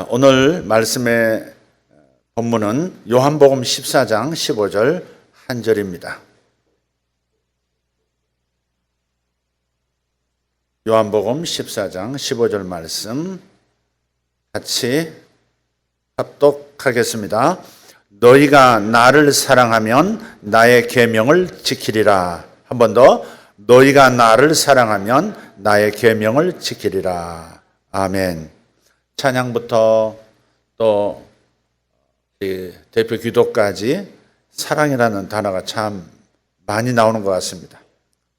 오늘 말씀의 본문은 요한복음 14장 15절 한 절입니다. 요한복음 14장 15절 말씀 같이 합독하겠습니다. 너희가 나를 사랑하면 나의 계명을 지키리라. 한 번 더. 너희가 나를 사랑하면 나의 계명을 지키리라. 아멘. 찬양부터 또 대표 기도까지 사랑이라는 단어가 참 많이 나오는 것 같습니다.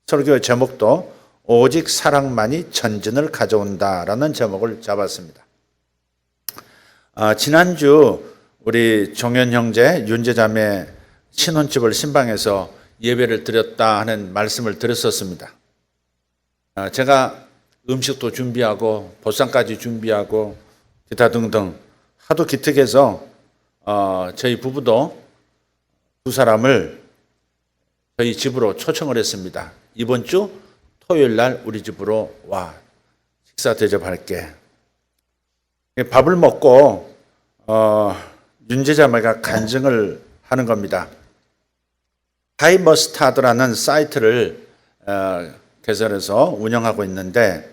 설교 제목도 오직 사랑만이 전진을 가져온다라는 제목을 잡았습니다. 지난주 우리 종현 형제, 윤재 자매 신혼집을 신방에서 예배를 드렸다 하는 말씀을 드렸었습니다. 제가 음식도 준비하고 보상까지 준비하고 기타 등등 하도 기특해서 저희 부부도 두 사람을 저희 집으로 초청을 했습니다. 이번 주 토요일 날 우리 집으로 와 식사 대접할게. 밥을 먹고 윤재자매가 간증을 하는 겁니다. 하이머스타드라는 사이트를 개설해서 운영하고 있는데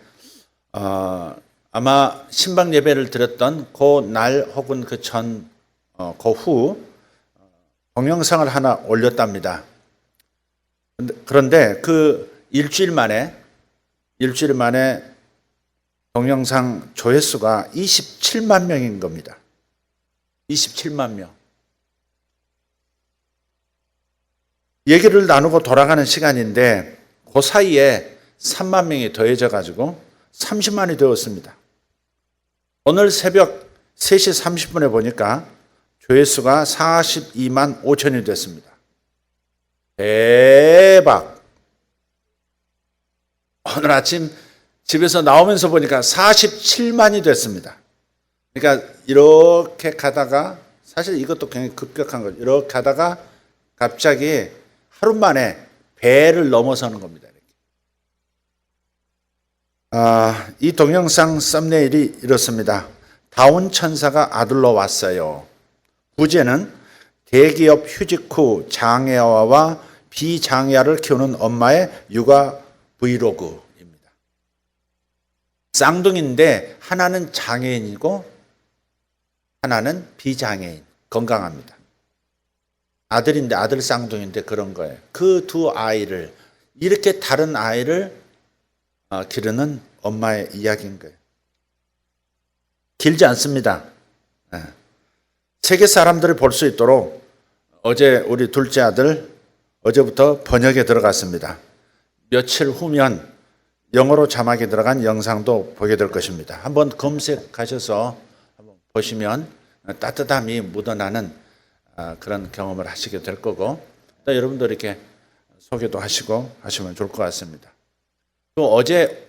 아마 신방 예배를 드렸던 그 날 혹은 그 후 동영상을 하나 올렸답니다. 그런데 그 일주일 만에 동영상 조회수가 27만 명인 겁니다. 27만 명. 얘기를 나누고 돌아가는 시간인데 그 사이에 3만 명이 더해져 가지고 30만이 되었습니다. 오늘 새벽 3시 30분에 보니까 조회수가 42만 5천이 됐습니다. 대박! 오늘 아침 집에서 나오면서 보니까 47만이 됐습니다. 그러니까 이렇게 가다가 사실 이것도 굉장히 급격한 거죠. 이렇게 가다가 갑자기 하루 만에 배를 넘어서는 겁니다. 이 동영상 썸네일이 이렇습니다. 다운 천사가 아들로 왔어요. 부제는 대기업 휴직 후 장애아와 비장애아를 키우는 엄마의 육아 브이로그입니다. 쌍둥이인데 하나는 장애인이고 하나는 비장애인, 건강합니다. 아들인데 아들 쌍둥이인데 그런 거예요. 그 두 아이를 이렇게 다른 아이를 기르는 엄마의 이야기인 거예요. 길지 않습니다. 세계 사람들이 볼 수 있도록 어제 우리 둘째 아들 어제부터 번역에 들어갔습니다. 며칠 후면 영어로 자막이 들어간 영상도 보게 될 것입니다. 한번 검색하셔서 한번 보시면 따뜻함이 묻어나는 그런 경험을 하시게 될 거고 또 여러분도 이렇게 소개도 하시고 하시면 좋을 것 같습니다. 또 어제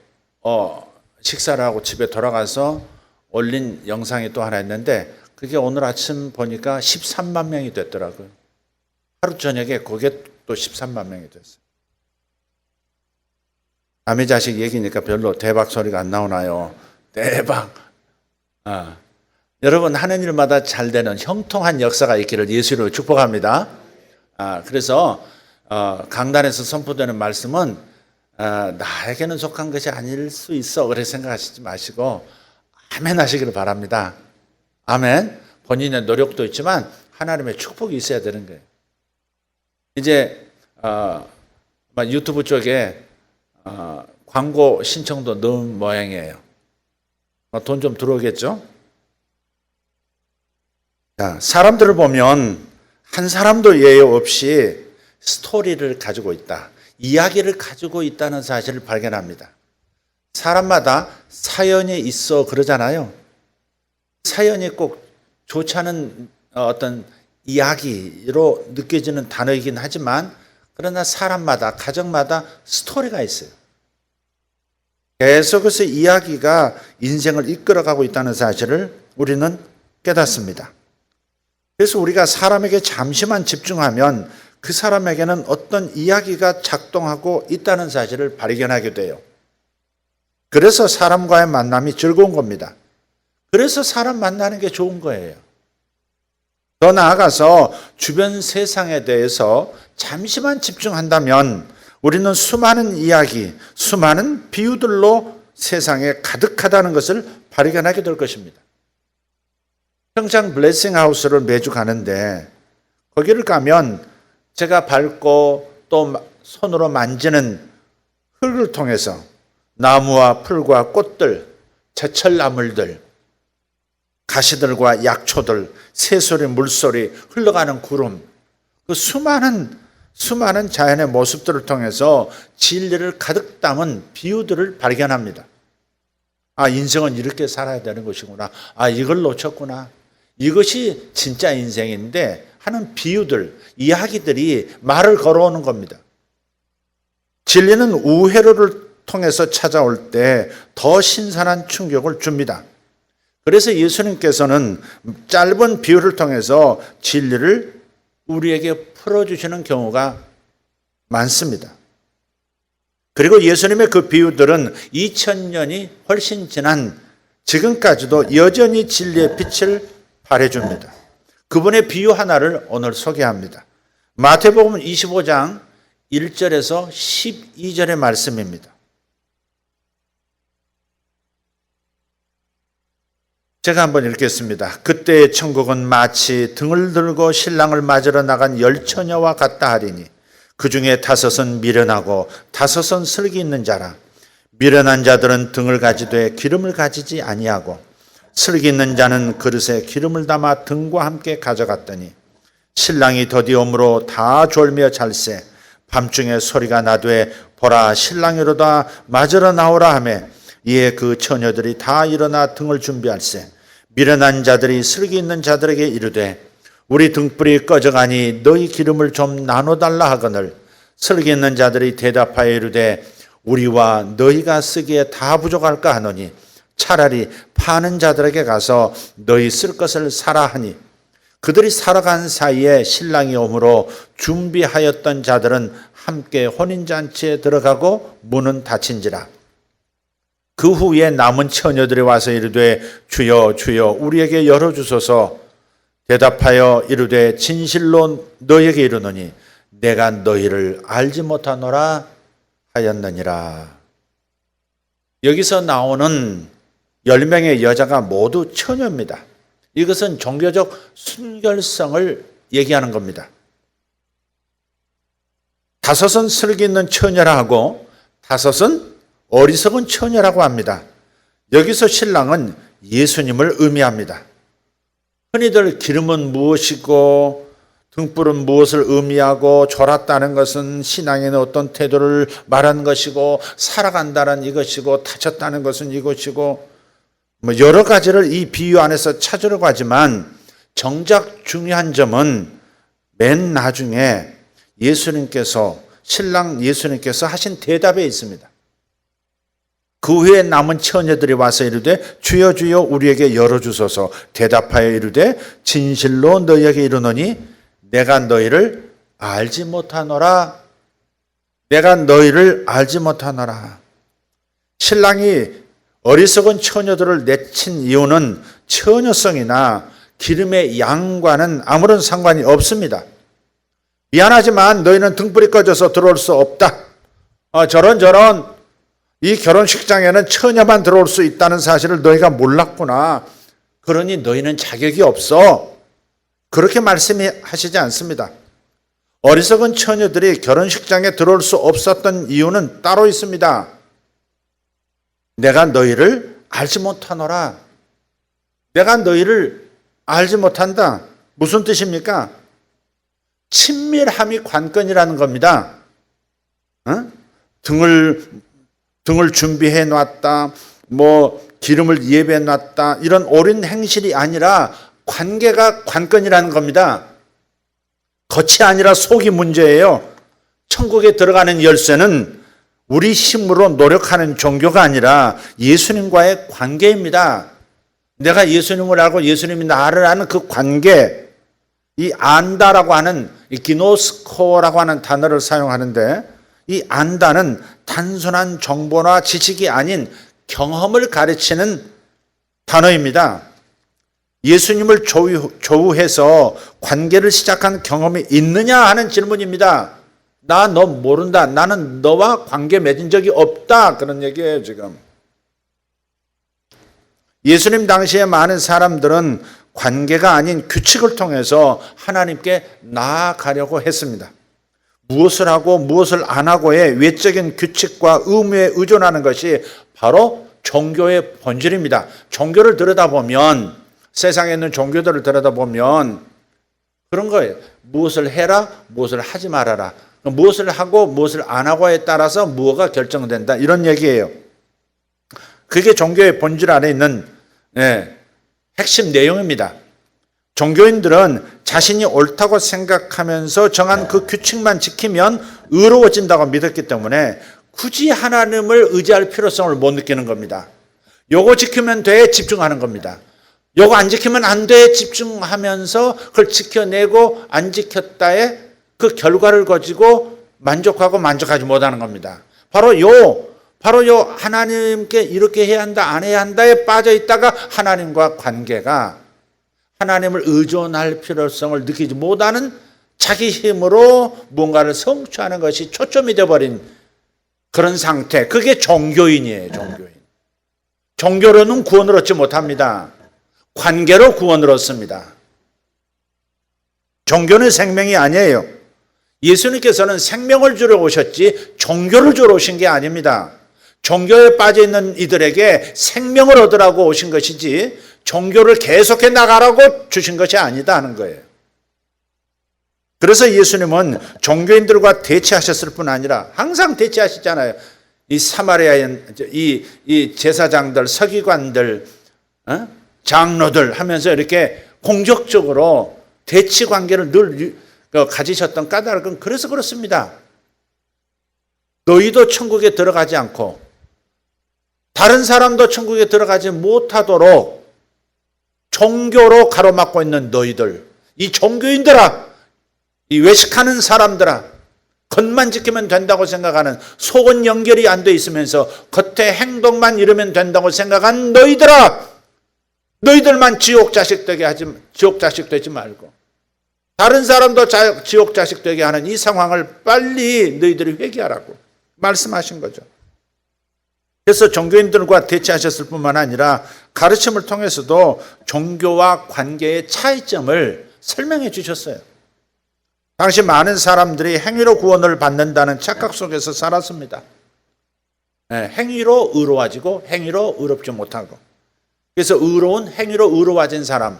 식사를 하고 집에 돌아가서 올린 영상이 또 하나 있는데 그게 오늘 아침 보니까 13만 명이 됐더라고요. 하루 저녁에 그게 또 13만 명이 됐어요. 남의 자식 얘기니까 별로 대박 소리가 안 나오나요? 대박. 여러분 하는 일마다 잘 되는 형통한 역사가 있기를 예수로 축복합니다. 그래서 강단에서 선포되는 말씀은 나에게는 속한 것이 아닐 수 있어 그렇게 생각하시지 마시고 아멘 하시기를 바랍니다. 아멘. 본인의 노력도 있지만 하나님의 축복이 있어야 되는 거예요. 이제 유튜브 쪽에 광고 신청도 넣은 모양이에요. 돈 좀 들어오겠죠? 자, 사람들을 보면 한 사람도 예외 없이 스토리를 가지고 있다. 이야기를 가지고 있다는 사실을 발견합니다. 사람마다 사연이 있어 그러잖아요. 사연이 꼭 좋지 않은 어떤 이야기로 느껴지는 단어이긴 하지만 그러나 사람마다 가정마다 스토리가 있어요. 계속해서 이야기가 인생을 이끌어가고 있다는 사실을 우리는 깨닫습니다. 그래서 우리가 사람에게 잠시만 집중하면 그 사람에게는 어떤 이야기가 작동하고 있다는 사실을 발견하게 돼요. 그래서 사람과의 만남이 즐거운 겁니다. 그래서 사람 만나는 게 좋은 거예요. 더 나아가서 주변 세상에 대해서 잠시만 집중한다면 우리는 수많은 이야기, 수많은 비유들로 세상에 가득하다는 것을 발견하게 될 것입니다. 평창 블레싱 하우스를 매주 가는데 거기를 가면 제가 밟고 또 손으로 만지는 흙을 통해서 나무와 풀과 꽃들, 제철 나물들, 가시들과 약초들, 새소리, 물소리, 흘러가는 구름, 그 수많은 자연의 모습들을 통해서 진리를 가득 담은 비유들을 발견합니다. 아, 인생은 이렇게 살아야 되는 것이구나. 아, 이걸 놓쳤구나. 이것이 진짜 인생인데 하는 비유들, 이야기들이 말을 걸어오는 겁니다. 진리는 우회로를 통해서 찾아올 때 더 신선한 충격을 줍니다. 그래서 예수님께서는 짧은 비유를 통해서 진리를 우리에게 풀어주시는 경우가 많습니다. 그리고 예수님의 그 비유들은 2000년이 훨씬 지난 지금까지도 여전히 진리의 빛을 발해줍니다. 그분의 비유 하나를 오늘 소개합니다. 마태복음 25장 1절에서 12절의 말씀입니다. 제가 한번 읽겠습니다. 그때의 천국은 마치 등을 들고 신랑을 맞으러 나간 10처녀와 같다 하리니 그 중에 5은 미련하고 5은 슬기 있는 자라. 미련한 자들은 등을 가지되 기름을 가지지 아니하고 슬기 있는 자는 그릇에 기름을 담아 등과 함께 가져갔더니 신랑이 더디옴으로 다 졸며 잘세 밤중에 소리가 나되 보라 신랑이로다 맞으러 나오라 하매 이에 그 처녀들이 다 일어나 등을 준비할세 미련한 자들이 슬기 있는 자들에게 이르되 우리 등불이 꺼져가니 너희 기름을 좀 나눠달라 하거늘 슬기 있는 자들이 대답하여 이르되 우리와 너희가 쓰기에 다 부족할까 하노니 차라리 파는 자들에게 가서 너희 쓸 것을 사라 하니 그들이 살아간 사이에 신랑이 오므로 준비하였던 자들은 함께 혼인잔치에 들어가고 문은 닫힌지라. 그 후에 남은 처녀들이 와서 이르되 주여 주여 우리에게 열어주소서. 대답하여 이르되 진실로 너희에게 이르노니 내가 너희를 알지 못하노라 하였느니라. 여기서 나오는 10명의 여자가 모두 처녀입니다. 이것은 종교적 순결성을 얘기하는 겁니다. 5은 슬기 있는 처녀라 하고 5은 어리석은 처녀라고 합니다. 여기서 신랑은 예수님을 의미합니다. 흔히들 기름은 무엇이고 등불은 무엇을 의미하고 졸았다는 것은 신앙의 어떤 태도를 말하는 것이고 살아간다는 이것이고 다쳤다는 것은 이것이고 여러 가지를 이 비유 안에서 찾으려고 하지만 정작 중요한 점은 맨 나중에 신랑 예수님께서 하신 대답에 있습니다. 그 후에 남은 처녀들이 와서 이르되 주여 주여 우리에게 열어주소서. 대답하여 이르되 진실로 너희에게 이르노니 내가 너희를 알지 못하노라. 내가 너희를 알지 못하노라. 신랑이 어리석은 처녀들을 내친 이유는 처녀성이나 기름의 양과는 아무런 상관이 없습니다. 미안하지만 너희는 등불이 꺼져서 들어올 수 없다. 저런 이 결혼식장에는 처녀만 들어올 수 있다는 사실을 너희가 몰랐구나. 그러니 너희는 자격이 없어. 그렇게 말씀하시지 않습니다. 어리석은 처녀들이 결혼식장에 들어올 수 없었던 이유는 따로 있습니다. 내가 너희를 알지 못하노라. 내가 너희를 알지 못한다. 무슨 뜻입니까? 친밀함이 관건이라는 겁니다. 등을 준비해 놨다, 기름을 예배해 놨다, 이런 옳은 행실이 아니라 관계가 관건이라는 겁니다. 겉이 아니라 속이 문제예요. 천국에 들어가는 열쇠는 우리 힘으로 노력하는 종교가 아니라 예수님과의 관계입니다. 내가 예수님을 알고 예수님이 나를 아는 그 관계, 이 안다라고 하는, 이 기노스코라고 하는 단어를 사용하는데 이 안다는 단순한 정보나 지식이 아닌 경험을 가르치는 단어입니다. 예수님을 조우해서 관계를 시작한 경험이 있느냐 하는 질문입니다. 나 너 모른다. 나는 너와 관계 맺은 적이 없다. 그런 얘기예요, 지금. 예수님 당시에 많은 사람들은 관계가 아닌 규칙을 통해서 하나님께 나아가려고 했습니다. 무엇을 하고 무엇을 안 하고의 외적인 규칙과 의무에 의존하는 것이 바로 종교의 본질입니다. 종교를 들여다보면, 세상에 있는 종교들을 들여다보면 그런 거예요. 무엇을 해라, 무엇을 하지 말아라. 무엇을 하고 무엇을 안 하고에 따라서 무엇가 결정된다. 이런 얘기예요. 그게 종교의 본질 안에 있는 핵심 내용입니다. 종교인들은 자신이 옳다고 생각하면서 정한 그 규칙만 지키면 의로워진다고 믿었기 때문에 굳이 하나님을 의지할 필요성을 못 느끼는 겁니다. 요거 지키면 돼 집중하는 겁니다. 요거 안 지키면 안 돼 집중하면서 그걸 지켜내고 안 지켰다에 그 결과를 가지고 만족하고 만족하지 못하는 겁니다. 바로 요 하나님께 이렇게 해야 한다 안 해야 한다에 빠져 있다가 하나님과 관계가 하나님을 의존할 필요성을 느끼지 못하는 자기 힘으로 뭔가를 성취하는 것이 초점이 되어버린 그런 상태. 그게 종교인이에요. 종교인. 종교로는 구원을 얻지 못합니다. 관계로 구원을 얻습니다. 종교는 생명이 아니에요. 예수님께서는 생명을 주러 오셨지 종교를 주러 오신 게 아닙니다. 종교에 빠져 있는 이들에게 생명을 얻으라고 오신 것이지 종교를 계속해 나가라고 주신 것이 아니다 하는 거예요. 그래서 예수님은 종교인들과 대치하셨을 뿐 아니라 항상 대치하시잖아요. 이 사마리아인 이 제사장들, 서기관들, 장로들 하면서 이렇게 공적적으로 대치 관계를 늘 가지셨던 까닭은 그래서 그렇습니다. 너희도 천국에 들어가지 않고 다른 사람도 천국에 들어가지 못하도록 종교로 가로막고 있는 너희들, 이 종교인들아, 이 외식하는 사람들아, 겉만 지키면 된다고 생각하는, 속은 연결이 안 돼 있으면서 겉에 행동만 이루면 된다고 생각한 너희들아, 너희들만 지옥 자식 되지 말고 다른 사람도 지옥 자식 되게 하는 이 상황을 빨리 너희들이 회개하라고 말씀하신 거죠. 그래서 종교인들과 대치하셨을 뿐만 아니라 가르침을 통해서도 종교와 관계의 차이점을 설명해 주셨어요. 당시 많은 사람들이 행위로 구원을 받는다는 착각 속에서 살았습니다. 행위로 의로워지고 행위로 의롭지 못하고. 그래서 행위로 의로워진 사람,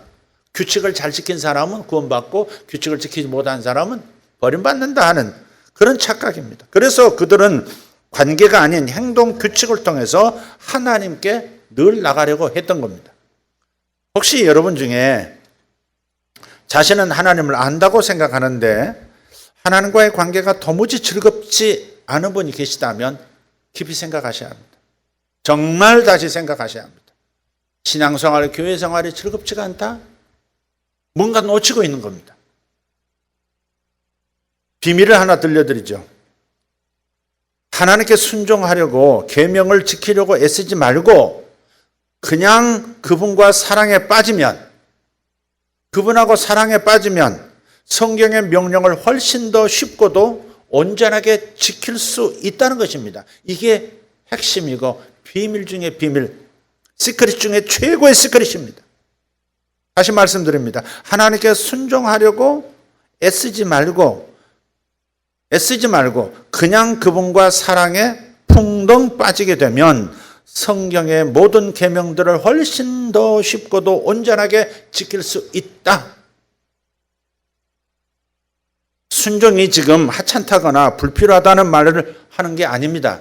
규칙을 잘 지킨 사람은 구원받고 규칙을 지키지 못한 사람은 버림받는다 하는 그런 착각입니다. 그래서 그들은 관계가 아닌 행동 규칙을 통해서 하나님께 늘 나가려고 했던 겁니다. 혹시 여러분 중에 자신은 하나님을 안다고 생각하는데 하나님과의 관계가 도무지 즐겁지 않은 분이 계시다면 깊이 생각하셔야 합니다. 정말 다시 생각하셔야 합니다. 신앙생활, 교회생활이 즐겁지가 않다? 뭔가 놓치고 있는 겁니다. 비밀을 하나 들려드리죠. 하나님께 순종하려고 계명을 지키려고 애쓰지 말고 그냥 그분과 사랑에 빠지면, 그분하고 사랑에 빠지면 성경의 명령을 훨씬 더 쉽고도 온전하게 지킬 수 있다는 것입니다. 이게 핵심이고 비밀 중에 비밀, 시크릿 중에 최고의 시크릿입니다. 다시 말씀드립니다. 하나님께 순종하려고 애쓰지 말고 그냥 그분과 사랑에 풍덩 빠지게 되면 성경의 모든 계명들을 훨씬 더 쉽고도 온전하게 지킬 수 있다. 순종이 지금 하찮다거나 불필요하다는 말을 하는 게 아닙니다.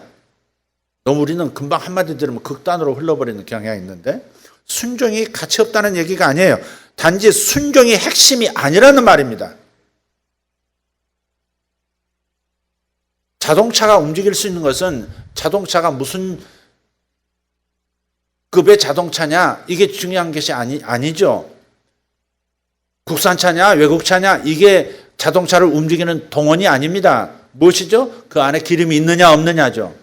너무 우리는 금방 한마디 들으면 극단으로 흘러버리는 경향이 있는데 순종이 가치 없다는 얘기가 아니에요. 단지 순종이 핵심이 아니라는 말입니다. 자동차가 움직일 수 있는 것은 자동차가 무슨 급의 자동차냐 이게 중요한 것이 아니죠. 국산차냐 외국차냐 이게 자동차를 움직이는 동원이 아닙니다. 무엇이죠? 그 안에 기름이 있느냐 없느냐죠.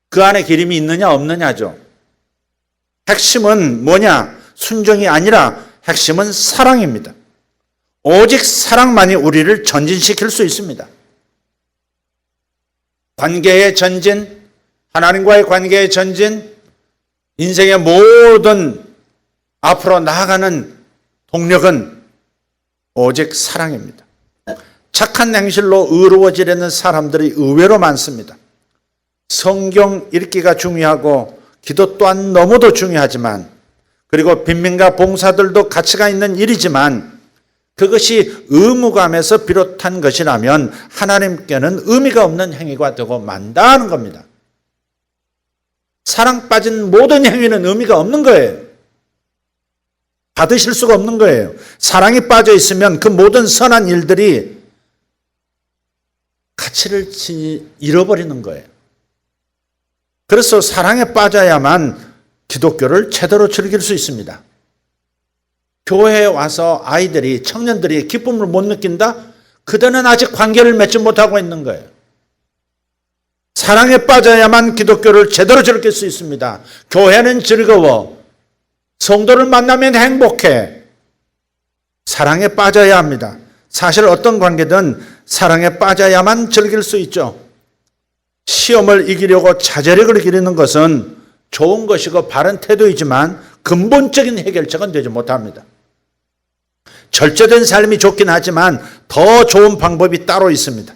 그 안에 기름이 있느냐 없느냐죠. 핵심은 뭐냐? 순종이 아니라 핵심은 사랑입니다. 오직 사랑만이 우리를 전진시킬 수 있습니다. 관계의 전진, 하나님과의 관계의 전진, 인생의 모든 앞으로 나아가는 동력은 오직 사랑입니다. 착한 행실로 의로워지려는 사람들이 의외로 많습니다. 성경 읽기가 중요하고 기도 또한 너무도 중요하지만, 그리고 빈민가 봉사들도 가치가 있는 일이지만, 그것이 의무감에서 비롯한 것이라면 하나님께는 의미가 없는 행위가 되고 만다는 겁니다. 사랑 빠진 모든 행위는 의미가 없는 거예요. 받으실 수가 없는 거예요. 사랑이 빠져 있으면 그 모든 선한 일들이 가치를 잃어버리는 거예요. 그래서 사랑에 빠져야만 기독교를 제대로 즐길 수 있습니다. 교회에 와서 아이들이, 청년들이 기쁨을 못 느낀다? 그들은 아직 관계를 맺지 못하고 있는 거예요. 사랑에 빠져야만 기독교를 제대로 즐길 수 있습니다. 교회는 즐거워. 성도를 만나면 행복해. 사랑에 빠져야 합니다. 사실 어떤 관계든 사랑에 빠져야만 즐길 수 있죠. 시험을 이기려고 자제력을 기르는 것은 좋은 것이고 바른 태도이지만 근본적인 해결책은 되지 못합니다. 절제된 삶이 좋긴 하지만 더 좋은 방법이 따로 있습니다.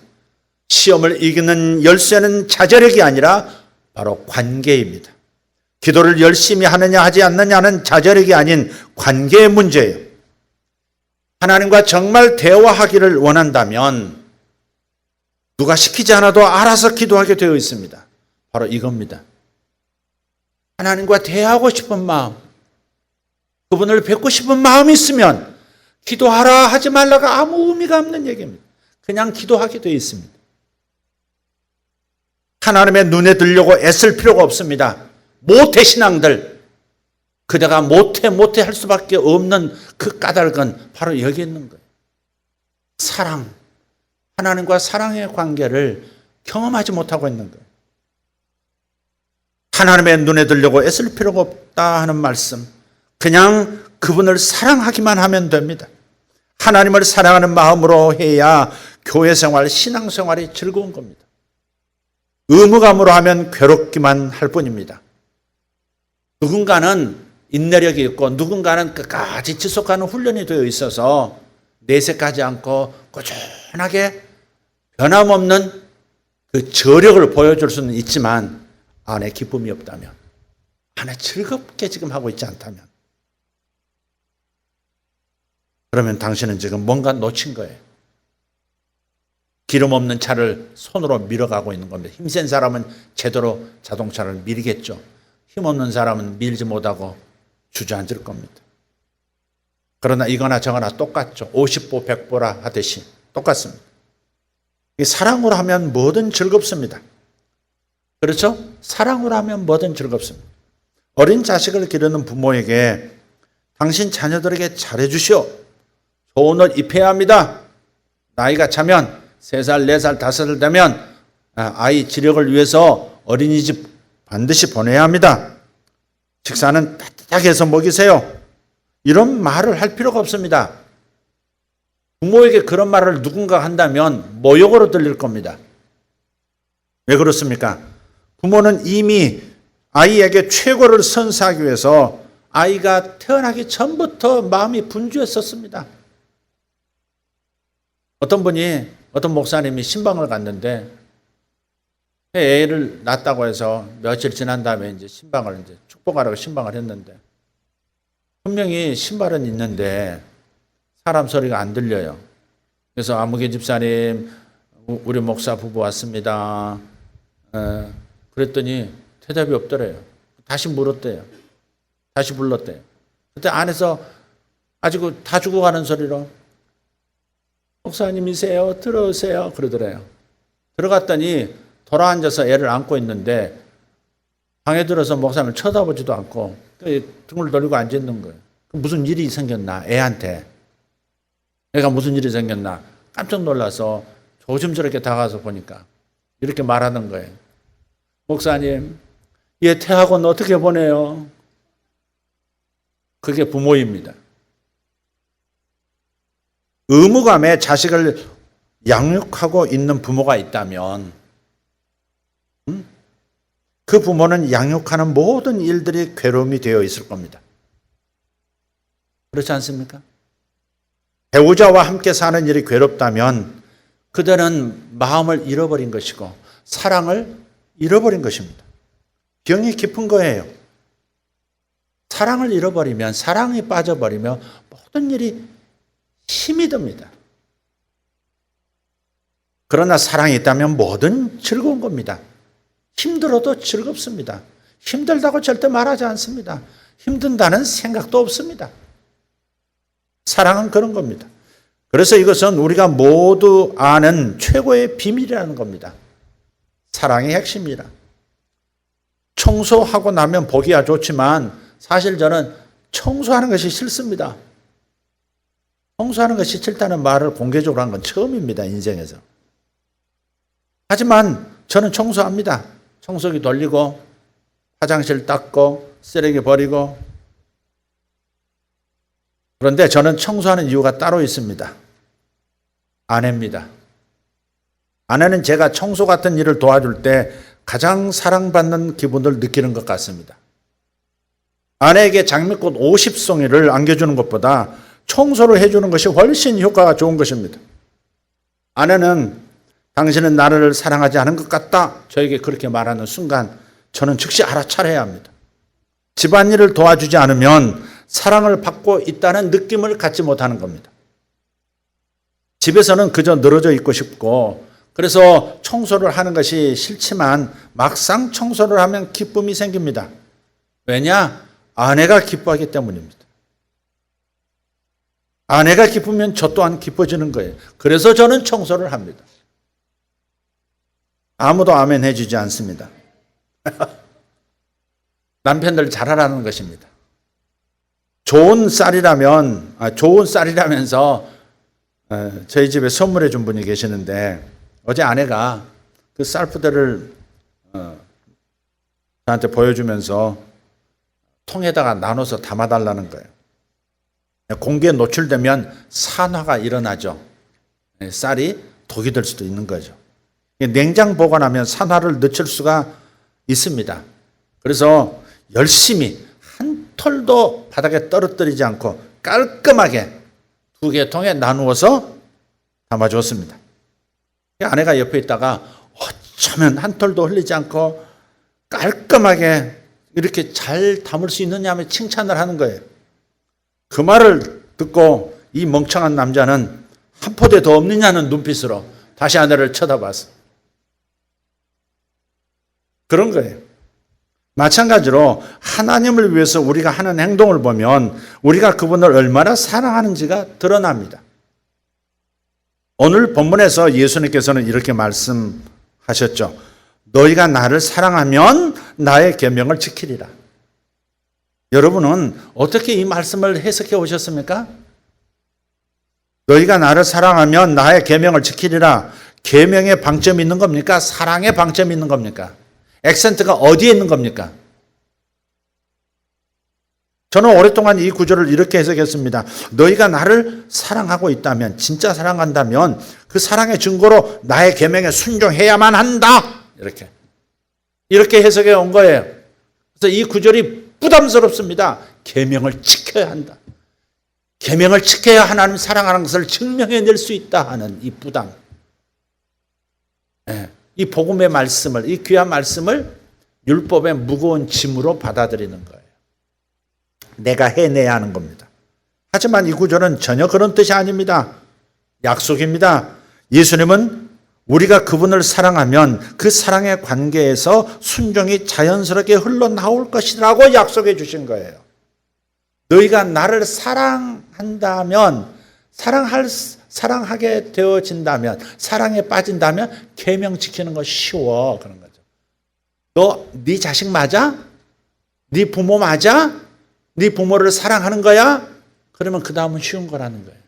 시험을 이기는 열쇠는 자제력이 아니라 바로 관계입니다. 기도를 열심히 하느냐 하지 않느냐는 자제력이 아닌 관계의 문제예요. 하나님과 정말 대화하기를 원한다면 누가 시키지 않아도 알아서 기도하게 되어 있습니다. 바로 이겁니다. 하나님과 대화하고 싶은 마음, 그분을 뵙고 싶은 마음이 있으면 기도하라 하지 말라가 아무 의미가 없는 얘기입니다. 그냥 기도하게 되어 있습니다. 하나님의 눈에 들려고 애쓸 필요가 없습니다. 모태 신앙들, 그대가 모태 할 수밖에 없는 그 까닭은 바로 여기 있는 거예요. 사랑, 하나님과 사랑의 관계를 경험하지 못하고 있는 거예요. 하나님의 눈에 들려고 애쓸 필요가 없다 하는 말씀, 그냥 그분을 사랑하기만 하면 됩니다. 하나님을 사랑하는 마음으로 해야 교회 생활, 신앙 생활이 즐거운 겁니다. 의무감으로 하면 괴롭기만 할 뿐입니다. 누군가는 인내력이 있고 누군가는 끝까지 지속하는 훈련이 되어 있어서 내색하지 않고 꾸준하게 변함없는 그 저력을 보여줄 수는 있지만 안에 기쁨이 없다면, 안에 즐겁게 지금 하고 있지 않다면, 그러면 당신은 지금 뭔가 놓친 거예요. 기름 없는 차를 손으로 밀어가고 있는 겁니다. 힘센 사람은 제대로 자동차를 밀겠죠. 힘없는 사람은 밀지 못하고 주저앉을 겁니다. 그러나 이거나 저거나 똑같죠. 50보 100보라 하듯이 똑같습니다. 사랑으로 하면 뭐든 즐겁습니다. 그렇죠? 사랑으로 하면 뭐든 즐겁습니다. 어린 자식을 기르는 부모에게 당신 자녀들에게 잘해주시오. 좋은 옷 입혀야 합니다. 나이가 차면 3살, 4살, 5살 되면 아이 지력을 위해서 어린이집 반드시 보내야 합니다. 식사는 따뜻하게 해서 먹이세요. 이런 말을 할 필요가 없습니다. 부모에게 그런 말을 누군가 한다면 모욕으로 들릴 겁니다. 왜 그렇습니까? 부모는 이미 아이에게 최고를 선사하기 위해서 아이가 태어나기 전부터 마음이 분주했었습니다. 어떤 목사님이 신방을 갔는데 애를 낳았다고 해서 며칠 지난 다음에 이제 신방을 축복하라고 신방을 했는데 분명히 신발은 있는데 사람 소리가 안 들려요. 그래서 아무개 집사님, 우리 목사 부부 왔습니다. 그랬더니 대답이 없더래요. 다시 물었대요. 다시 불렀대요. 그때 안에서 아직 다 죽어가는 소리로 목사님이세요? 들어오세요. 그러더래요. 들어갔더니 돌아앉아서 애를 안고 있는데 방에 들어서 목사님을 쳐다보지도 않고 등을 돌리고 앉아있는 거예요. 무슨 일이 생겼나? 애한테. 애가 무슨 일이 생겼나? 깜짝 놀라서 조심스럽게 다가가서 보니까 이렇게 말하는 거예요. 목사님, 얘 퇴학은 어떻게 보내요? 그게 부모입니다. 의무감에 자식을 양육하고 있는 부모가 있다면 그 부모는 양육하는 모든 일들이 괴로움이 되어 있을 겁니다. 그렇지 않습니까? 배우자와 함께 사는 일이 괴롭다면 그들은 마음을 잃어버린 것이고 사랑을 잃어버린 것입니다. 병이 깊은 거예요. 사랑을 잃어버리면, 사랑이 빠져버리면 모든 일이 힘이 듭니다. 그러나 사랑이 있다면 뭐든 즐거운 겁니다. 힘들어도 즐겁습니다. 힘들다고 절대 말하지 않습니다. 힘든다는 생각도 없습니다. 사랑은 그런 겁니다. 그래서 이것은 우리가 모두 아는 최고의 비밀이라는 겁니다. 사랑의 핵심이라. 청소하고 나면 보기야 좋지만 사실 저는 청소하는 것이 싫습니다. 청소하는 것이 싫다는 말을 공개적으로 한 건 처음입니다, 인생에서. 하지만 저는 청소합니다. 청소기 돌리고 화장실 닦고 쓰레기 버리고. 그런데 저는 청소하는 이유가 따로 있습니다. 아내입니다. 아내는 제가 청소 같은 일을 도와줄 때 가장 사랑받는 기분을 느끼는 것 같습니다. 아내에게 장미꽃 50송이를 안겨주는 것보다 청소를 해주는 것이 훨씬 효과가 좋은 것입니다. 아내는 당신은 나를 사랑하지 않은 것 같다. 저에게 그렇게 말하는 순간 저는 즉시 알아차려야 합니다. 집안일을 도와주지 않으면 사랑을 받고 있다는 느낌을 갖지 못하는 겁니다. 집에서는 그저 늘어져 있고 싶고 그래서 청소를 하는 것이 싫지만 막상 청소를 하면 기쁨이 생깁니다. 왜냐? 아내가 기뻐하기 때문입니다. 아내가 기쁘면 저 또한 기뻐지는 거예요. 그래서 저는 청소를 합니다. 아무도 아멘 해주지 않습니다. 남편들 잘하라는 것입니다. 좋은 쌀이라면서 저희 집에 선물해 준 분이 계시는데 어제 아내가 그 쌀부대를 저한테 보여주면서 통에다가 나눠서 담아달라는 거예요. 공기에 노출되면 산화가 일어나죠. 쌀이 독이 될 수도 있는 거죠. 냉장 보관하면 산화를 늦출 수가 있습니다. 그래서 열심히 한 털도 바닥에 떨어뜨리지 않고 깔끔하게 2개의 통에 나누어서 담아줬습니다. 아내가 옆에 있다가 어쩌면 한 털도 흘리지 않고 깔끔하게 이렇게 잘 담을 수 있느냐며 칭찬을 하는 거예요. 그 말을 듣고 이 멍청한 남자는 한 포대 더 없느냐는 눈빛으로 다시 아내를 쳐다봤어. 그런 거예요. 마찬가지로 하나님을 위해서 우리가 하는 행동을 보면 우리가 그분을 얼마나 사랑하는지가 드러납니다. 오늘 본문에서 예수님께서는 이렇게 말씀하셨죠. 너희가 나를 사랑하면 나의 계명을 지키리라. 여러분은 어떻게 이 말씀을 해석해 오셨습니까? 너희가 나를 사랑하면 나의 계명을 지키리라. 계명에 방점이 있는 겁니까? 사랑에 방점이 있는 겁니까? 액센트가 어디에 있는 겁니까? 저는 오랫동안 이 구절을 이렇게 해석했습니다. 너희가 나를 사랑하고 있다면, 진짜 사랑한다면 그 사랑의 증거로 나의 계명에 순종해야만 한다. 이렇게 해석해 온 거예요. 그래서 이 구절이 부담스럽습니다. 계명을 지켜야 한다. 계명을 지켜야 하나님 사랑하는 것을 증명해낼 수 있다 하는 이 부담. 이 복음의 말씀을, 이 귀한 말씀을 율법의 무거운 짐으로 받아들이는 거예요. 내가 해내야 하는 겁니다. 하지만 이 구절은 전혀 그런 뜻이 아닙니다. 약속입니다. 예수님은 우리가 그분을 사랑하면 그 사랑의 관계에서 순종이 자연스럽게 흘러나올 것이라고 약속해 주신 거예요. 너희가 나를 사랑한다면, 사랑하게 되어진다면, 사랑에 빠진다면 계명 지키는 거 쉬워. 그런 거죠. 너 네 자식 맞아? 네 부모 맞아? 네 부모를 사랑하는 거야? 그러면 그 다음은 쉬운 거라는 거예요.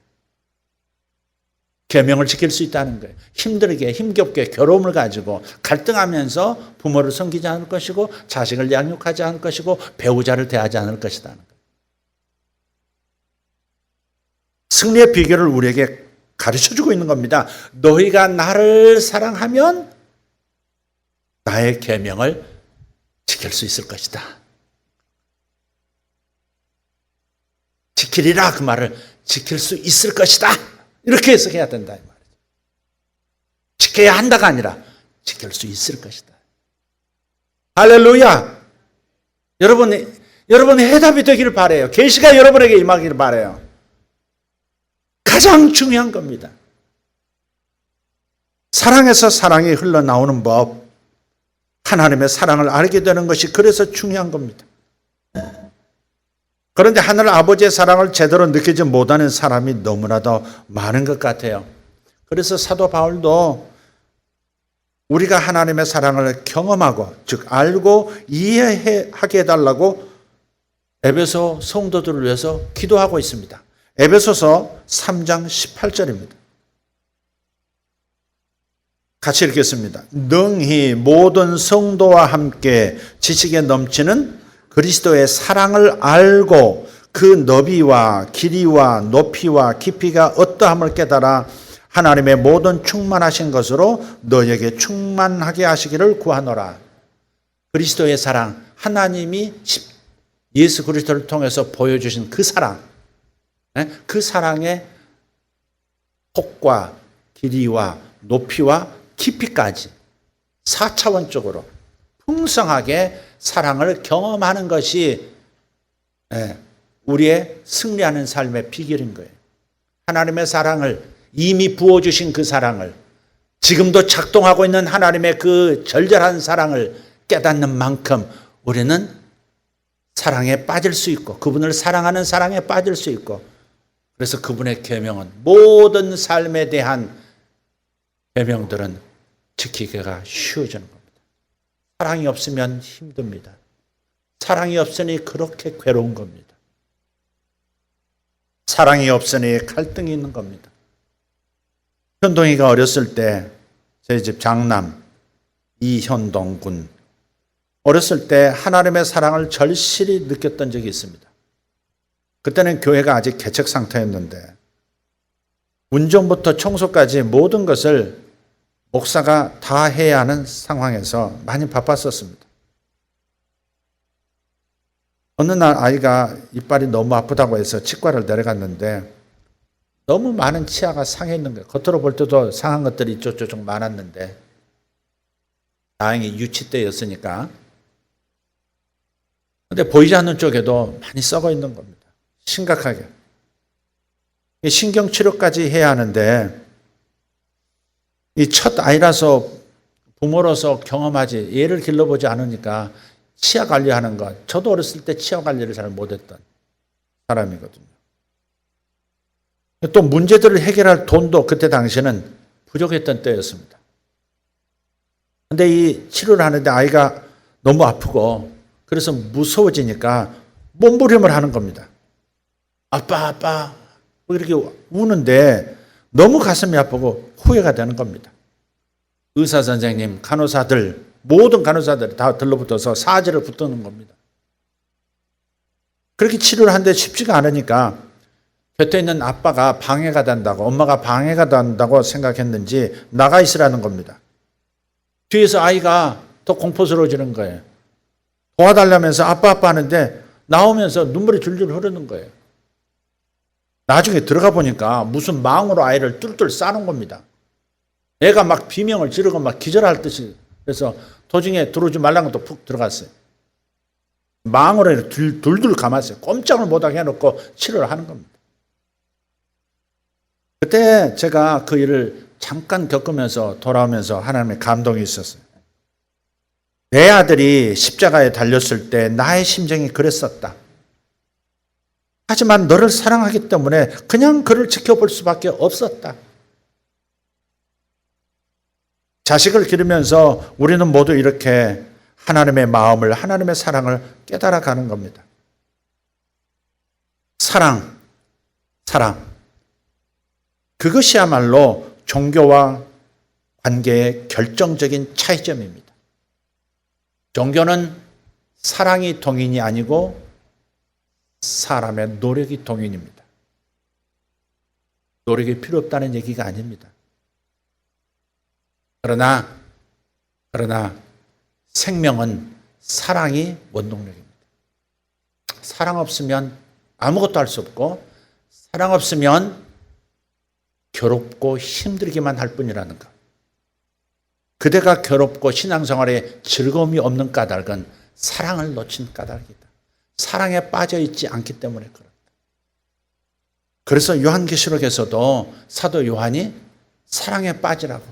계명을 지킬 수 있다는 거예요. 힘들게, 힘겹게 괴로움을 가지고 갈등하면서 부모를 섬기지 않을 것이고 자식을 양육하지 않을 것이고 배우자를 대하지 않을 것이라는 거예요. 승리의 비결을 우리에게 가르쳐주고 있는 겁니다. 너희가 나를 사랑하면 나의 계명을 지킬 수 있을 것이다. 지키리라, 그 말을 지킬 수 있을 것이다. 이렇게 해석해야 된다 이 말이죠. 지켜야 한다가 아니라 지킬 수 있을 것이다. 할렐루야. 여러분의 해답이 되기를 바라요. 계시가 여러분에게 임하기를 바라요. 가장 중요한 겁니다. 사랑에서 사랑이 흘러나오는 법, 하나님의 사랑을 알게 되는 것이 그래서 중요한 겁니다. 그런데 하늘 아버지의 사랑을 제대로 느끼지 못하는 사람이 너무나도 많은 것 같아요. 그래서 사도 바울도 우리가 하나님의 사랑을 경험하고, 즉 알고 이해하게 해달라고 에베소 성도들을 위해서 기도하고 있습니다. 에베소서 3장 18절입니다. 같이 읽겠습니다. 능히 모든 성도와 함께 지식에 넘치는 그리스도의 사랑을 알고 그 너비와 길이와 높이와 깊이가 어떠함을 깨달아 하나님의 모든 충만하신 것으로 너에게 충만하게 하시기를 구하노라. 그리스도의 사랑, 하나님이 예수 그리스도를 통해서 보여주신 그 사랑, 그 사랑의 폭과 길이와 높이와 깊이까지 4차원적으로 풍성하게 사랑을 경험하는 것이 우리의 승리하는 삶의 비결인 거예요. 하나님의 사랑을, 이미 부어주신 그 사랑을, 지금도 작동하고 있는 하나님의 그 절절한 사랑을 깨닫는 만큼 우리는 사랑에 빠질 수 있고, 그분을 사랑하는 사랑에 빠질 수 있고, 그래서 그분의 계명은, 모든 삶에 대한 계명들은 지키기가 쉬워지는 겁니다. 사랑이 없으면 힘듭니다. 사랑이 없으니 그렇게 괴로운 겁니다. 사랑이 없으니 갈등이 있는 겁니다. 현동이가 어렸을 때 저희 집 장남 이현동 군, 어렸을 때 하나님의 사랑을 절실히 느꼈던 적이 있습니다. 그때는 교회가 아직 개척 상태였는데 운전부터 청소까지 모든 것을 목사가 다 해야 하는 상황에서 많이 바빴었습니다. 어느 날 아이가 이빨이 너무 아프다고 해서 치과를 내려갔는데 너무 많은 치아가 상해 있는 거예요. 겉으로 볼 때도 상한 것들이 이쪽저쪽 많았는데 다행히 유치 때였으니까. 근데 보이지 않는 쪽에도 많이 썩어 있는 겁니다. 심각하게. 신경치료까지 해야 하는데 이 첫 아이라서 부모로서 경험하지, 얘를 길러보지 않으니까 치아 관리하는 것, 저도 어렸을 때 치아 관리를 잘 못했던 사람이거든요. 또 문제들을 해결할 돈도 그때 당시에는 부족했던 때였습니다. 근데 이 치료를 하는데 아이가 너무 아프고 그래서 무서워지니까 몸부림을 하는 겁니다. 아빠, 아빠, 이렇게 우는데 너무 가슴이 아프고 후회가 되는 겁니다. 의사 선생님, 간호사들, 모든 간호사들이 다 들러붙어서 사지를 붙드는 겁니다. 그렇게 치료를 하는데 쉽지가 않으니까 곁에 있는 아빠가 방해가 된다고, 엄마가 방해가 된다고 생각했는지 나가 있으라는 겁니다. 뒤에서 아이가 더 공포스러워지는 거예요. 도와달라면서 아빠 아빠 하는데 나오면서 눈물이 줄줄 흐르는 거예요. 나중에 들어가 보니까 무슨 망으로 아이를 뚫뚫 싸는 겁니다. 애가 막 비명을 지르고 막 기절할 듯이, 그래서 도중에 들어오지 말라고 또 푹 들어갔어요. 망으로 둘둘 감았어요. 꼼짝을 못하게 해놓고 치료를 하는 겁니다. 그때 제가 그 일을 잠깐 겪으면서 돌아오면서 하나님의 감동이 있었어요. 내 아들이 십자가에 달렸을 때 나의 심정이 그랬었다. 하지만 너를 사랑하기 때문에 그냥 그를 지켜볼 수밖에 없었다. 자식을 기르면서 우리는 모두 이렇게 하나님의 마음을, 하나님의 사랑을 깨달아가는 겁니다. 사랑. 그것이야말로 종교와 관계의 결정적인 차이점입니다. 종교는 사랑이 동인이 아니고 사람의 노력이 동인입니다. 노력이 필요 없다는 얘기가 아닙니다. 그러나 생명은 사랑이 원동력입니다. 사랑 없으면 아무것도 할 수 없고, 사랑 없으면 괴롭고 힘들기만 할 뿐이라는 것. 그대가 괴롭고 신앙생활에 즐거움이 없는 까닭은 사랑을 놓친 까닭이다. 사랑에 빠져 있지 않기 때문에 그렇다. 그래서 요한계시록에서도 사도 요한이 사랑에 빠지라고,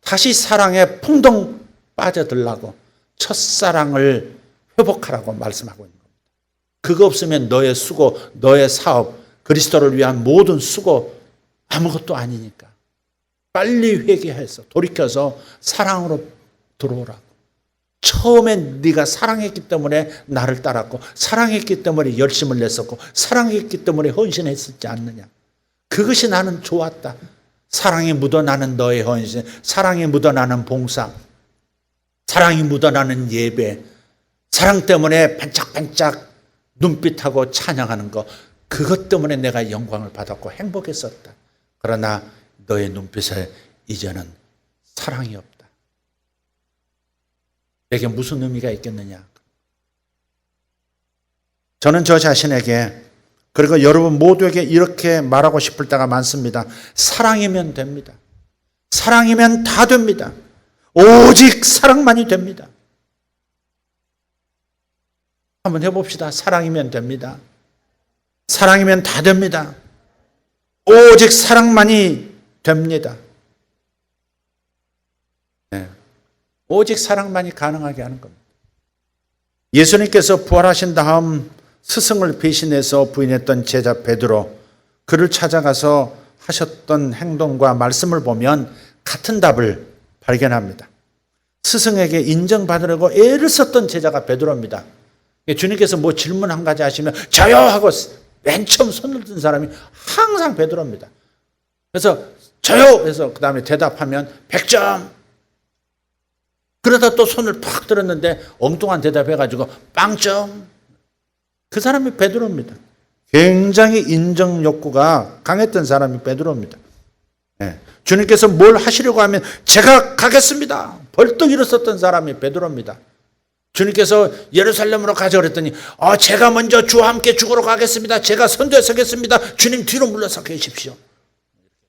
다시 사랑에 풍덩 빠져들라고, 첫사랑을 회복하라고 말씀하고 있는 겁니다. 그거 없으면 너의 수고, 너의 사업, 그리스도를 위한 모든 수고 아무것도 아니니까 빨리 회개해서 돌이켜서 사랑으로 들어오라고. 처음엔 네가 사랑했기 때문에 나를 따랐고, 사랑했기 때문에 열심을 냈었고, 사랑했기 때문에 헌신했었지 않느냐. 그것이 나는 좋았다. 사랑이 묻어나는 너의 헌신, 사랑이 묻어나는 봉사, 사랑이 묻어나는 예배, 사랑 때문에 반짝반짝 눈빛하고 찬양하는 것, 그것 때문에 내가 영광을 받았고 행복했었다. 그러나 너의 눈빛에 이제는 사랑이 없다. 내게 무슨 의미가 있겠느냐. 저는 저 자신에게, 그리고 여러분 모두에게 이렇게 말하고 싶을 때가 많습니다. 사랑이면 됩니다. 사랑이면 다 됩니다. 오직 사랑만이 됩니다. 한번 해봅시다. 사랑이면 됩니다. 사랑이면 다 됩니다. 오직 사랑만이 됩니다. 네. 오직 사랑만이 가능하게 하는 겁니다. 예수님께서 부활하신 다음 스승을 배신해서 부인했던 제자 베드로, 그를 찾아가서 하셨던 행동과 말씀을 보면 같은 답을 발견합니다. 스승에게 인정받으려고 애를 썼던 제자가 베드로입니다. 주님께서 뭐 질문 한 가지 하시면 저요 하고 맨 처음 손을 든 사람이 항상 베드로입니다. 그래서 저요 해서 그 다음에 대답하면 100점. 그러다 또 손을 팍 들었는데 엉뚱한 대답해가지고 빵점. 그 사람이 베드로입니다. 굉장히 인정 욕구가 강했던 사람이 베드로입니다. 네. 주님께서 뭘 하시려고 하면 제가 가겠습니다. 벌떡 일어섰던 사람이 베드로입니다. 주님께서 예루살렘으로 가자 그랬더니 제가 먼저 주와 함께 죽으러 가겠습니다. 제가 선두에 서겠습니다. 주님 뒤로 물러서 계십시오.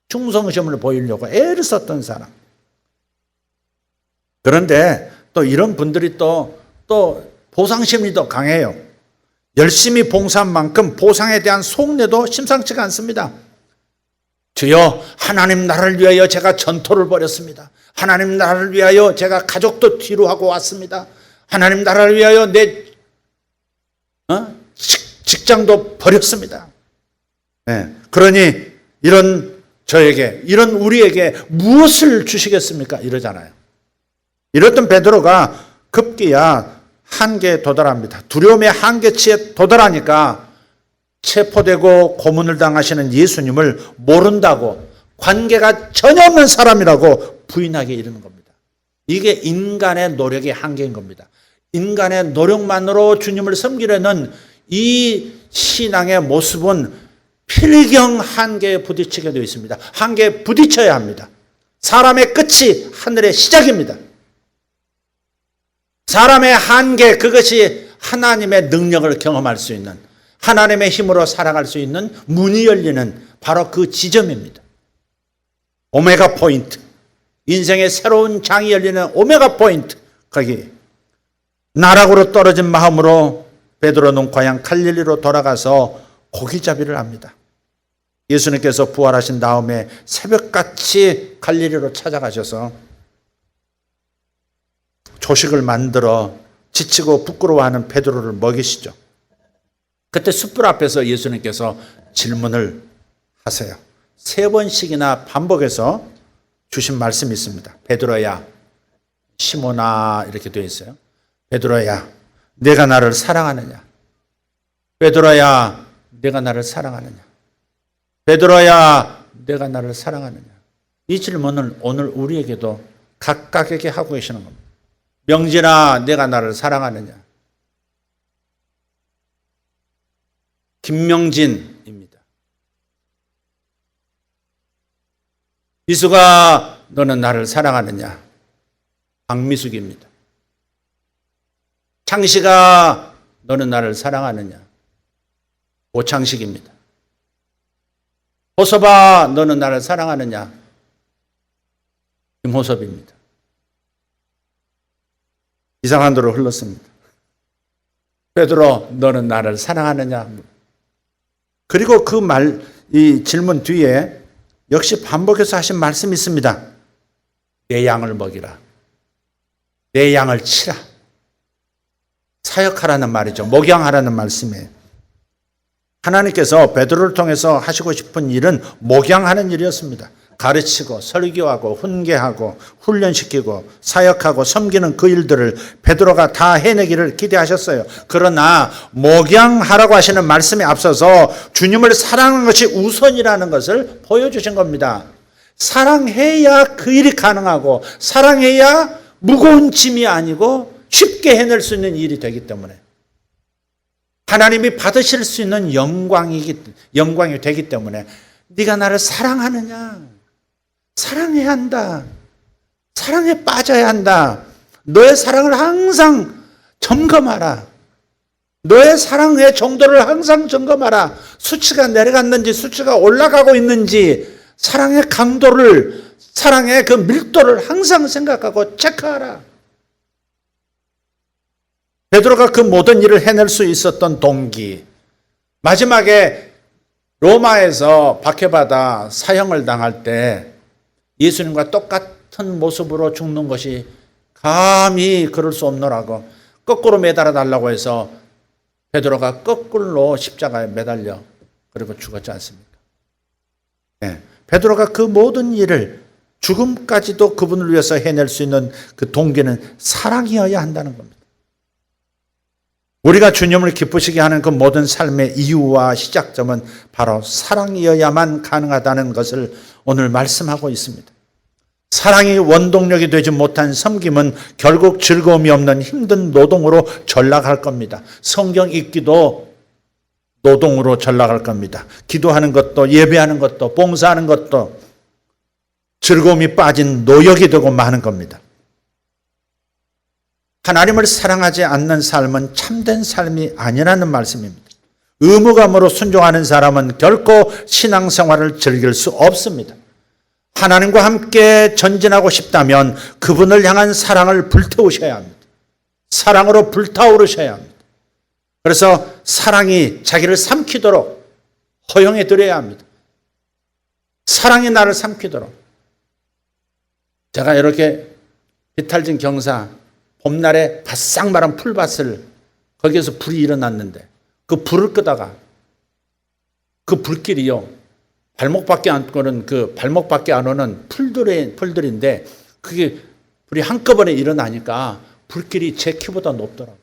충성심을 보이려고 애를 썼던 사람. 그런데 또 이런 분들이 또 보상심리도 강해요. 열심히 봉사한 만큼 보상에 대한 속내도 심상치가 않습니다. 주여, 하나님 나라를 위하여 제가 전토를 벌였습니다. 하나님 나라를 위하여 제가 가족도 뒤로 하고 왔습니다. 하나님 나라를 위하여 내 직장도 버렸습니다. 네. 그러니 이런 저에게, 이런 우리에게 무엇을 주시겠습니까? 이러잖아요. 이랬던 베드로가 급기야 한계에 도달합니다. 두려움의 한계치에 도달하니까 체포되고 고문을 당하시는 예수님을 모른다고, 관계가 전혀 없는 사람이라고 부인하게 이르는 겁니다. 이게 인간의 노력의 한계인 겁니다. 인간의 노력만으로 주님을 섬기려는 이 신앙의 모습은 필경 한계에 부딪히게 되어 있습니다. 한계에 부딪혀야 합니다. 사람의 끝이 하늘의 시작입니다. 사람의 한계, 그것이 하나님의 능력을 경험할 수 있는, 하나님의 힘으로 살아갈 수 있는 문이 열리는 바로 그 지점입니다. 오메가 포인트, 인생의 새로운 장이 열리는 오메가 포인트, 거기 나락으로 떨어진 마음으로 베드로는 과연 갈릴리로 돌아가서 고기잡이를 합니다. 예수님께서 부활하신 다음에 새벽같이 갈릴리로 찾아가셔서 조식을 만들어 지치고 부끄러워하는 베드로를 먹이시죠. 그때 숯불 앞에서 예수님께서 질문을 하세요. 3번씩이나 반복해서 주신 말씀이 있습니다. 베드로야, 시몬아, 이렇게 되어 있어요. 베드로야, 내가 나를 사랑하느냐? 베드로야, 내가 나를 사랑하느냐? 베드로야, 내가 나를 사랑하느냐? 이 질문을 오늘 우리에게도 각각에게 하고 계시는 겁니다. 명진아, 내가 나를 사랑하느냐? 김명진입니다. 미숙아, 너는 나를 사랑하느냐? 박미숙입니다. 창식아, 너는 나를 사랑하느냐? 오창식입니다. 호섭아, 너는 나를 사랑하느냐? 김호섭입니다. 이상한 도로 흘렀습니다. 베드로, 너는 나를 사랑하느냐? 그리고 이 질문 뒤에 역시 반복해서 하신 말씀이 있습니다. 내 양을 먹이라. 내 양을 치라. 사역하라는 말이죠. 목양하라는 말씀이에요. 하나님께서 베드로를 통해서 하시고 싶은 일은 목양하는 일이었습니다. 가르치고 설교하고 훈계하고 훈련시키고 사역하고 섬기는 그 일들을 베드로가 다 해내기를 기대하셨어요. 그러나 목양하라고 하시는 말씀에 앞서서 주님을 사랑하는 것이 우선이라는 것을 보여주신 겁니다. 사랑해야 그 일이 가능하고 사랑해야 무거운 짐이 아니고 쉽게 해낼 수 있는 일이 되기 때문에 하나님이 받으실 수 있는 영광이 되기 때문에 네가 나를 사랑하느냐? 사랑해야 한다. 사랑에 빠져야 한다. 너의 사랑을 항상 점검하라. 너의 사랑의 정도를 항상 점검하라. 수치가 내려갔는지 수치가 올라가고 있는지 사랑의 강도를 사랑의 그 밀도를 항상 생각하고 체크하라. 베드로가 그 모든 일을 해낼 수 있었던 동기, 마지막에 로마에서 박해받아 사형을 당할 때 예수님과 똑같은 모습으로 죽는 것이 감히 그럴 수 없노라고 거꾸로 매달아 달라고 해서 베드로가 거꾸로 십자가에 매달려 그리고 죽었지 않습니까? 네. 베드로가 그 모든 일을 죽음까지도 그분을 위해서 해낼 수 있는 그 동기는 사랑이어야 한다는 겁니다. 우리가 주님을 기쁘시게 하는 그 모든 삶의 이유와 시작점은 바로 사랑이어야만 가능하다는 것을 오늘 말씀하고 있습니다. 사랑이 원동력이 되지 못한 섬김은 결국 즐거움이 없는 힘든 노동으로 전락할 겁니다. 성경 읽기도 노동으로 전락할 겁니다. 기도하는 것도 예배하는 것도 봉사하는 것도 즐거움이 빠진 노역이 되고 마는 겁니다. 하나님을 사랑하지 않는 삶은 참된 삶이 아니라는 말씀입니다. 의무감으로 순종하는 사람은 결코 신앙생활을 즐길 수 없습니다. 하나님과 함께 전진하고 싶다면 그분을 향한 사랑을 불태우셔야 합니다. 사랑으로 불타오르셔야 합니다. 그래서 사랑이 자기를 삼키도록 허용해 드려야 합니다. 사랑이 나를 삼키도록. 제가 이렇게 비탈진 경사 봄날에 바싹 마른 풀밭을 거기에서 불이 일어났는데 그 불을 끄다가 그 불길이요 발목밖에 안 오는 풀들인데 그게 불이 한꺼번에 일어나니까 불길이 제 키보다 높더라고요.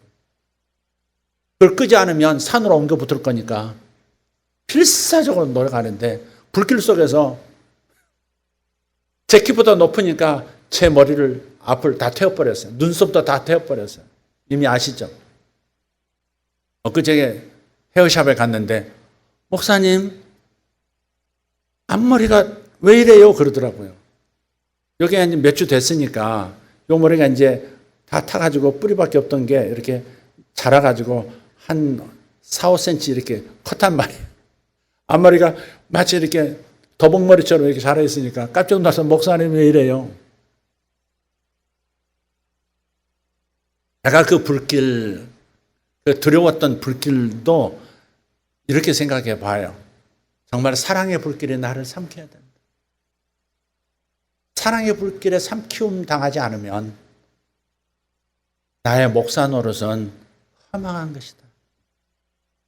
그걸 끄지 않으면 산으로 옮겨 붙을 거니까 필사적으로 노력하는데 불길 속에서 제 키보다 높으니까 제 머리를 앞을 다 태워버렸어요. 눈썹도 다 태워버렸어요. 이미 아시죠? 엊그제 헤어샵에 갔는데 목사님 앞머리가 왜 이래요? 그러더라고요. 여기 이제 몇 주 됐으니까 요 머리가 이제 다 타가지고 뿌리밖에 없던 게 이렇게 자라가지고 한 4, 5cm 이렇게 컸단 말이에요. 앞머리가 마치 이렇게 더벅머리처럼 이렇게 자라있으니까 깜짝 놀라서 목사님 왜 이래요? 내가 그 불길, 그 두려웠던 불길도 이렇게 생각해 봐요. 정말 사랑의 불길이 나를 삼켜야 된다. 사랑의 불길에 삼키움 당하지 않으면 나의 목사 노릇은 허망한 것이다.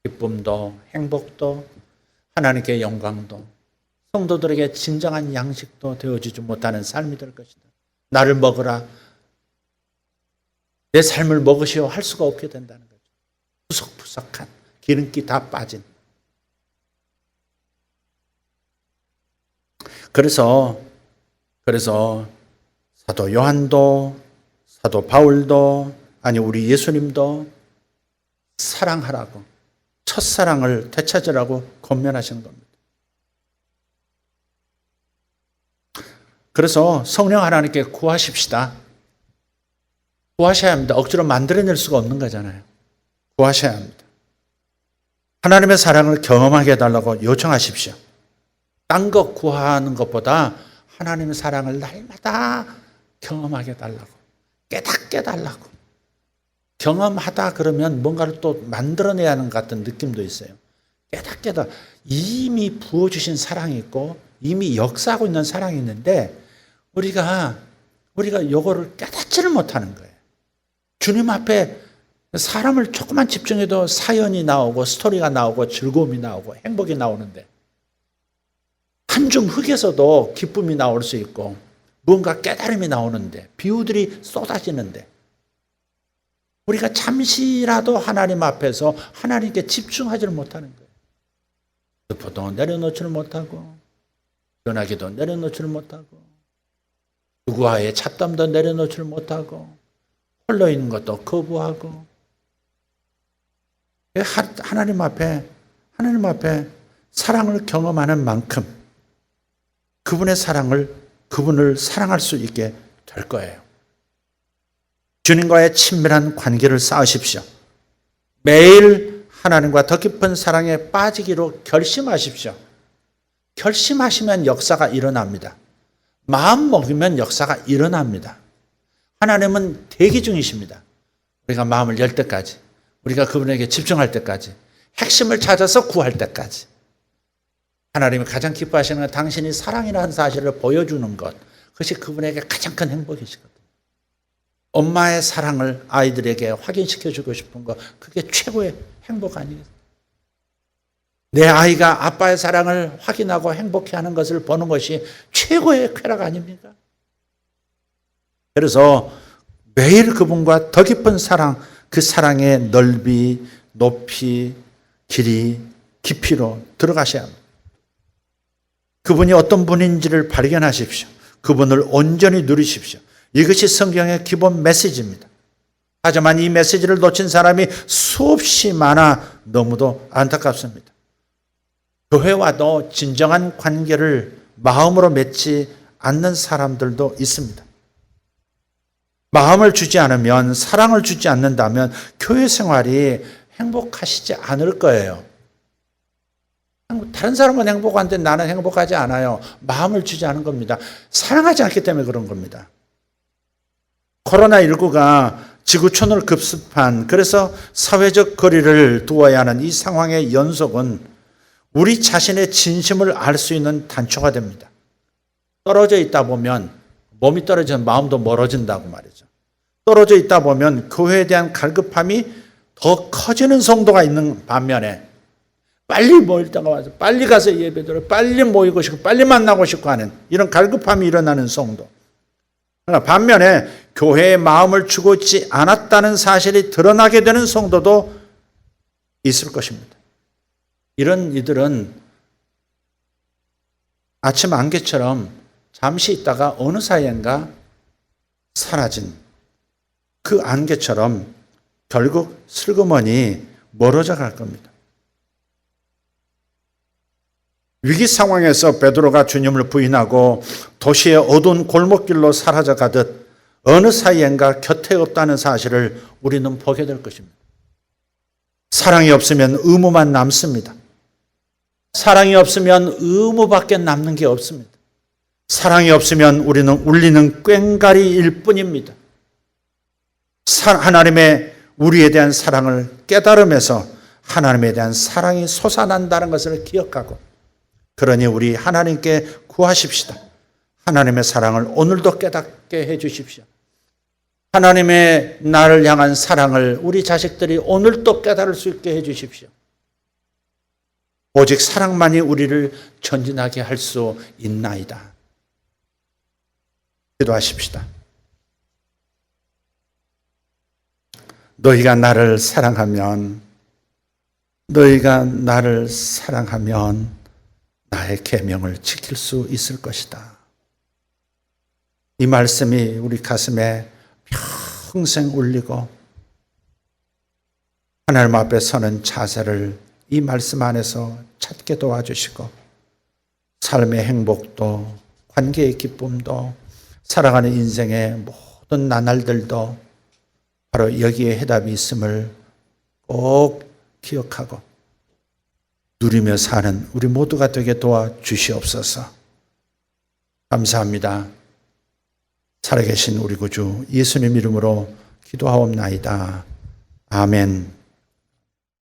기쁨도 행복도 하나님께 영광도 성도들에게 진정한 양식도 되어주지 못하는 삶이 될 것이다. 나를 먹으라. 내 삶을 먹으시오 할 수가 없게 된다는 거죠. 푸석푸석한 기름기 다 빠진. 그래서 사도 요한도 사도 바울도 아니 우리 예수님도 사랑하라고 첫사랑을 되찾으라고 권면하시는 겁니다. 그래서 성령 하나님께 구하십시다. 구하셔야 합니다. 억지로 만들어낼 수가 없는 거잖아요. 구하셔야 합니다. 하나님의 사랑을 경험하게 해달라고 요청하십시오. 딴 것 구하는 것보다 하나님의 사랑을 날마다 경험하게 해달라고, 깨닫게 해달라고. 경험하다 그러면 뭔가를 또 만들어내야 하는 것 같은 느낌도 있어요. 깨닫게 해달라. 이미 부어주신 사랑이 있고 이미 역사하고 있는 사랑이 있는데 우리가 요거를 깨닫지를 못하는 거예요. 주님 앞에 사람을 조금만 집중해도 사연이 나오고 스토리가 나오고 즐거움이 나오고 행복이 나오는데 한 줌 흙에서도 기쁨이 나올 수 있고 무언가 깨달음이 나오는데 비유들이 쏟아지는데 우리가 잠시라도 하나님 앞에서 하나님께 집중하지를 못하는 거예요. 슬퍼도 내려놓지를 못하고 전화기도 내려놓지를 못하고 누구와의 찻담도 내려놓지를 못하고 홀로 있는 것도 거부하고 하나님 앞에 사랑을 경험하는 만큼 그분의 그분을 사랑할 수 있게 될 거예요. 주님과의 친밀한 관계를 쌓으십시오. 매일 하나님과 더 깊은 사랑에 빠지기로 결심하십시오. 결심하시면 역사가 일어납니다. 마음 먹으면 역사가 일어납니다. 하나님은 대기 중이십니다. 우리가 마음을 열 때까지, 우리가 그분에게 집중할 때까지, 핵심을 찾아서 구할 때까지. 하나님이 가장 기뻐하시는 건 당신이 사랑이라는 사실을 보여주는 것. 그것이 그분에게 가장 큰 행복이시거든요. 엄마의 사랑을 아이들에게 확인시켜주고 싶은 것, 그게 최고의 행복 아니겠어요? 내 아이가 아빠의 사랑을 확인하고 행복해하는 것을 보는 것이 최고의 쾌락 아닙니까? 그래서 매일 그분과 더 깊은 사랑, 그 사랑의 넓이, 높이, 길이, 깊이로 들어가셔야 합니다. 그분이 어떤 분인지를 발견하십시오. 그분을 온전히 누리십시오. 이것이 성경의 기본 메시지입니다. 하지만 이 메시지를 놓친 사람이 수없이 많아 너무도 안타깝습니다. 교회와도 진정한 관계를 마음으로 맺지 않는 사람들도 있습니다. 마음을 주지 않으면, 사랑을 주지 않는다면 교회 생활이 행복하시지 않을 거예요. 다른 사람은 행복한데 나는 행복하지 않아요. 마음을 주지 않은 겁니다. 사랑하지 않기 때문에 그런 겁니다. 코로나19가 지구촌을 급습한, 그래서 사회적 거리를 두어야 하는 이 상황의 연속은 우리 자신의 진심을 알 수 있는 단초가 됩니다. 떨어져 있다 보면 몸이 떨어지면 마음도 멀어진다고 말이죠. 떨어져 있다 보면 교회에 대한 갈급함이 더 커지는 성도가 있는 반면에 빨리 모일 때가 와서 빨리 가서 예배드려, 빨리 모이고 싶고 빨리 만나고 싶고 하는 이런 갈급함이 일어나는 성도. 그러나 반면에 교회에 마음을 주고 있지 않았다는 사실이 드러나게 되는 성도도 있을 것입니다. 이런 이들은 아침 안개처럼 잠시 있다가 어느 사이인가 사라진 그 안개처럼 결국 슬그머니 멀어져 갈 겁니다. 위기 상황에서 베드로가 주님을 부인하고 도시의 어두운 골목길로 사라져 가듯 어느 사이엔가 곁에 없다는 사실을 우리는 보게 될 것입니다. 사랑이 없으면 의무만 남습니다. 사랑이 없으면 의무밖에 남는 게 없습니다. 사랑이 없으면 우리는 울리는 꽹과리일 뿐입니다. 하나님의 우리에 대한 사랑을 깨달으면서 하나님에 대한 사랑이 솟아난다는 것을 기억하고, 그러니 우리 하나님께 구하십시다. 하나님의 사랑을 오늘도 깨닫게 해 주십시오. 하나님의 나를 향한 사랑을 우리 자식들이 오늘도 깨달을 수 있게 해 주십시오. 오직 사랑만이 우리를 전진하게 할 수 있나이다. 기도하십시다. 너희가 나를 사랑하면 나의 계명을 지킬 수 있을 것이다. 이 말씀이 우리 가슴에 평생 울리고 하나님 앞에 서는 자세를 이 말씀 안에서 찾게 도와주시고 삶의 행복도 관계의 기쁨도 살아가는 인생의 모든 나날들도 바로 여기에 해답이 있음을 꼭 기억하고 누리며 사는 우리 모두가 되게 도와주시옵소서. 감사합니다. 살아계신 우리 구주 예수님 이름으로 기도하옵나이다. 아멘.